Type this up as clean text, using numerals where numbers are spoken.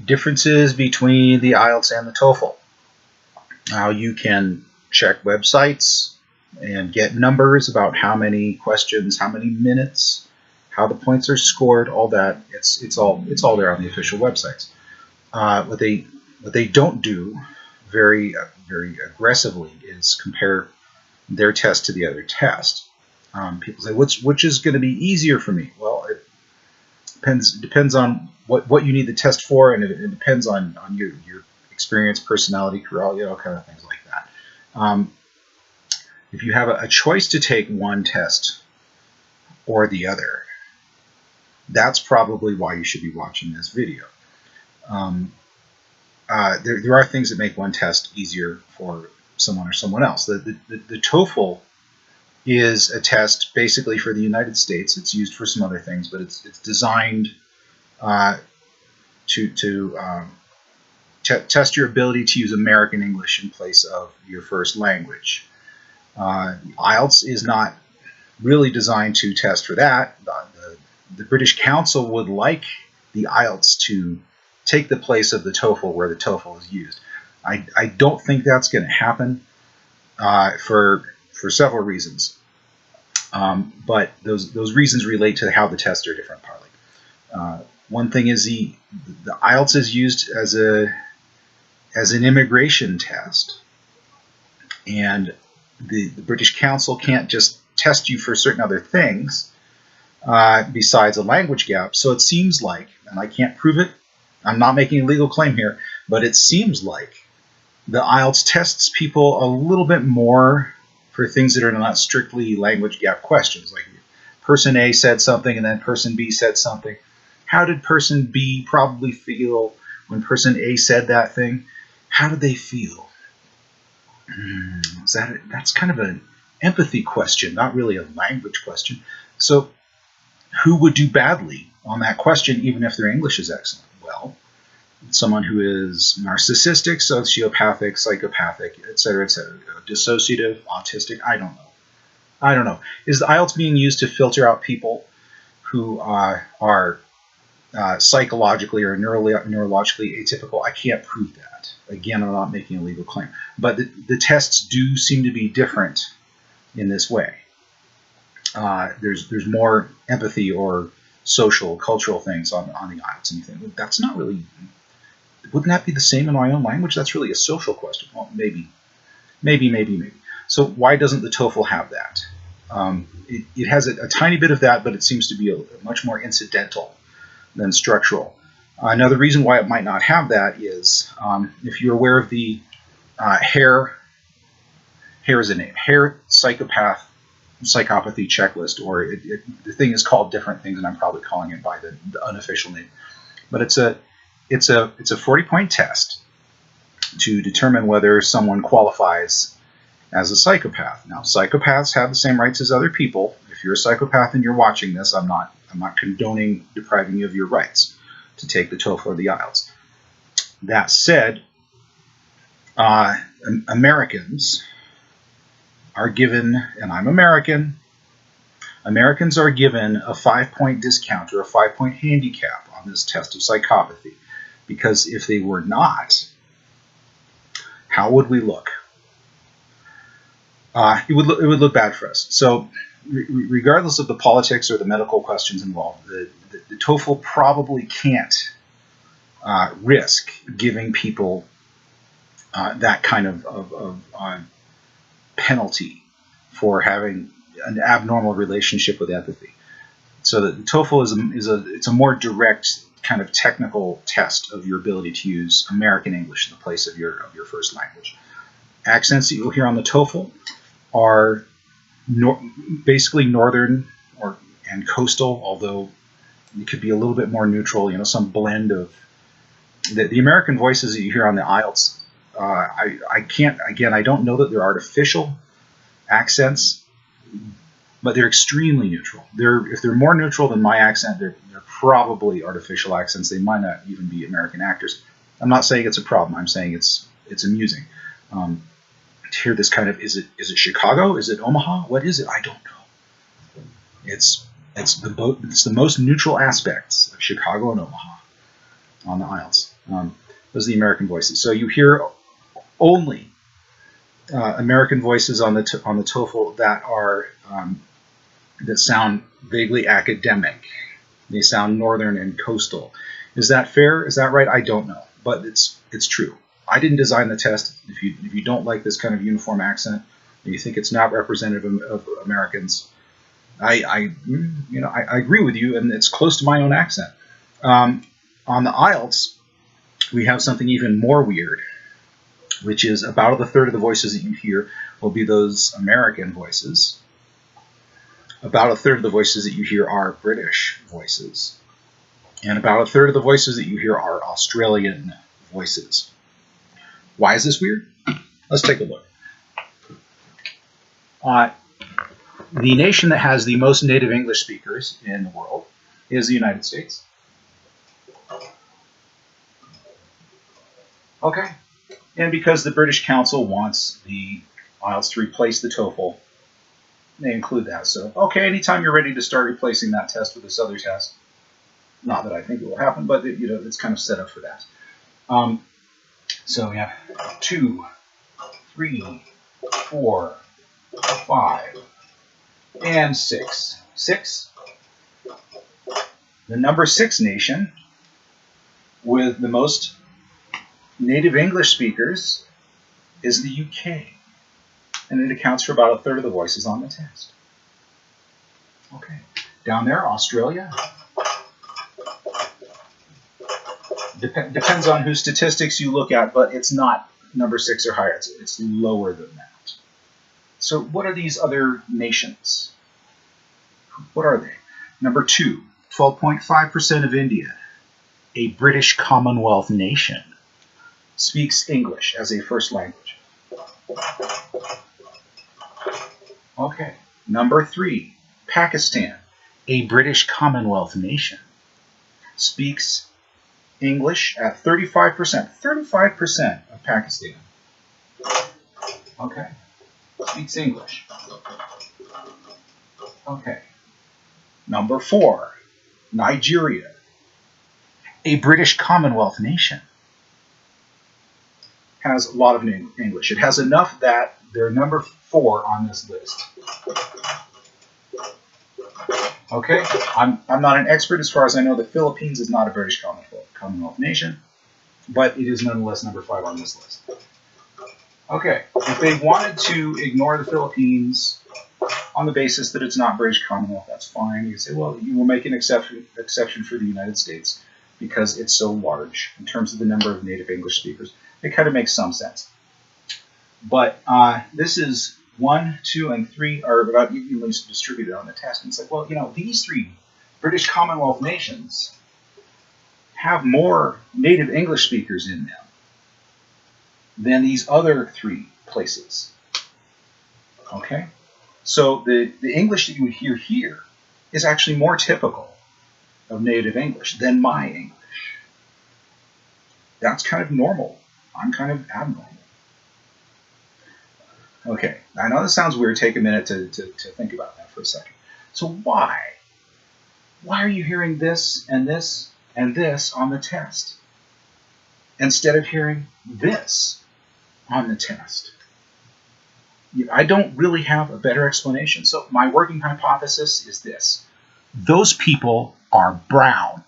Differences between the IELTS and the TOEFL. How you can check websites and get numbers about how many questions, how many minutes, how the points are scored, all that. It's all there on the official websites. What they don't do very aggressively is compare their test to the other test. People say, which is going to be easier for me? Well, it depends on what you need the test for, and it depends on your experience, personality, career, kind of things like that. If you have a choice to take one test or the other, that's probably why you should be watching this video. There are things that make one test easier for someone or someone else. The TOEFL is a test basically for the United States. It's used for some other things, but it's designed to test your ability to use American English in place of your first language. IELTS is not really designed to test for that. The British Council would like the IELTS to take the place of the TOEFL where the TOEFL is used. I don't think that's going to happen for several reasons. But those reasons relate to how the tests are different partly. One thing is the IELTS is used as an immigration test, and the British Council can't just test you for certain other things besides a language gap. So it seems like, and I can't prove it, I'm not making a legal claim here, but it seems like the IELTS tests people a little bit more for things that are not strictly language gap questions. Like person A said something and then person B said something. How did person B probably feel when person A said that thing? How did they feel? That's kind of an empathy question, not really a language question. So who would do badly on that question even if their English is excellent? Well, someone who is narcissistic, sociopathic, psychopathic, etc., dissociative, autistic. I don't know. Is the IELTS being used to filter out people who are psychologically or neurologically atypical? I can't prove that. Again, I'm not making a legal claim. But the tests do seem to be different in this way. There's more empathy or social, cultural things on the IELTS. And you think, that's not really... Wouldn't that be the same in my own language? That's really a social question. Well, maybe. So why doesn't the TOEFL have that? It has a tiny bit of that, but it seems to be a much more incidental than structural. Another reason why it might not have that is if you're aware of the hair is a name, hair psychopathy checklist, or the thing is called different things, and I'm probably calling it by the unofficial name. But it's a 40-point test to determine whether someone qualifies as a psychopath. Now, psychopaths have the same rights as other people. If you're a psychopath and you're watching this, I'm not condoning depriving you of your rights to take the TOEFL or the IELTS. That said, Americans are given, and I'm American, Americans are given a 5-point discount or a 5-point handicap on this test of psychopathy. Because if they were not, how would we look? It would look bad for us. So regardless of the politics or the medical questions involved, the TOEFL probably can't risk giving people that kind of penalty for having an abnormal relationship with empathy. So the TOEFL is a more direct kind of technical test of your ability to use American English in the place of your first language. Accents that you'll hear on the TOEFL are basically northern and coastal, although it could be a little bit more neutral. Some blend of the American voices that you hear on the IELTS. I don't know that they're artificial accents, but they're extremely neutral. If they're more neutral than my accent, they're probably artificial accents. They might not even be American actors. I'm not saying it's a problem. I'm saying it's amusing. To hear this kind of, is it Chicago? Is it Omaha? What is it? I don't know. It's the most neutral aspects of Chicago and Omaha on the IELTS. Those are the American voices. So you hear only American voices on the TOEFL that are that sound vaguely academic. They sound northern and coastal. Is that fair? Is that right? I don't know, but it's true. I didn't design the test. If you don't like this kind of uniform accent, and you think it's not representative of Americans, I agree with you, and it's close to my own accent. On the IELTS, we have something even more weird, which is about a third of the voices that you hear will be those American voices. About a third of the voices that you hear are British voices. And about a third of the voices that you hear are Australian voices. Why is this weird? Let's take a look. The nation that has the most native English speakers in the world is the United States. Okay. And because the British Council wants the IELTS to replace the TOEFL, they include that. So, okay, anytime you're ready to start replacing that test with this other test, not that I think it will happen, but it's kind of set up for that. So we have 2, 3, 4, 5, and 6. 6. The number 6 nation with the most native English speakers is the UK. And it accounts for about a third of the voices on the test. Okay. Down there, Australia. Depends on whose statistics you look at, but it's not number 6 or higher. It's lower than that. So what are these other nations? What are they? Number 2, 12.5% of India, a British Commonwealth nation, speaks English as a first language. Okay. Number 3, Pakistan, a British Commonwealth nation, speaks English at 35%. 35% of Pakistan. Okay. Speaks English. Okay. Number 4, Nigeria, a British Commonwealth nation, has a lot of English. It has enough that they're number 4 on this list. Okay, I'm not an expert. As far as I know, the Philippines is not a British Commonwealth nation, but it is nonetheless number 5 on this list. Okay, if they wanted to ignore the Philippines on the basis that it's not British Commonwealth, that's fine. You can say, well, you will make an exception for the United States because it's so large in terms of the number of native English speakers. It kind of makes some sense. But this is 1, 2, and 3 are about evenly distributed on the test. And it's like, well, these 3 British Commonwealth nations have more native English speakers in them than these other 3 places. Okay? So the English that you would hear here is actually more typical of native English than my English. That's kind of normal. I'm kind of abnormal. Okay, I know this sounds weird. Take a minute to think about that for a second. So why? Why are you hearing this and this and this on the test instead of hearing this on the test? I don't really have a better explanation. So my working hypothesis is this. Those people are brown.